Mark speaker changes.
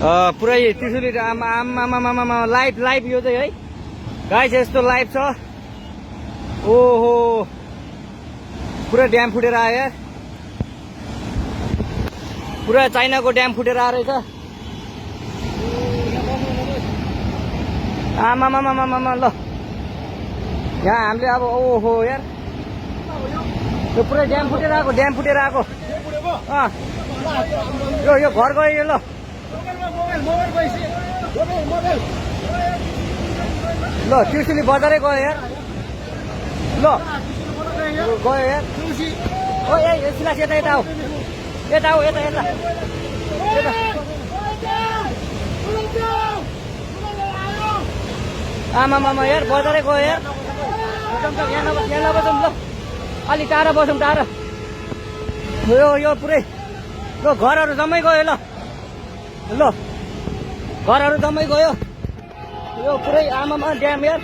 Speaker 1: पुरै त्रिशुली आमा लाइभ यो चाहिँ है गाइस यस्तो लाइभ छ। ओहो पुरा ड्याम फुटेर आयो यार, पुरा चाइनाको ड्याम फुटेर आएर रहेछ। आमा ल यहाँ हामीले अब ओहो यार यो पुरै ड्याम फुटेर आएको यो घर गयो यो। ल ल त्रिशुली बजारै गयो यार। ल गयो यार। ओ ए सिलास यता आऊ यता आमा यार बजारै गयो यार। यहाँ नबसौँ ल, अलि टाढा बसौँ टाढा। यो पुरै ल घरहरू जम्मै गयो। ल घरहरू जम्मै गयो। यो पुरै आमामा ड्याम यार।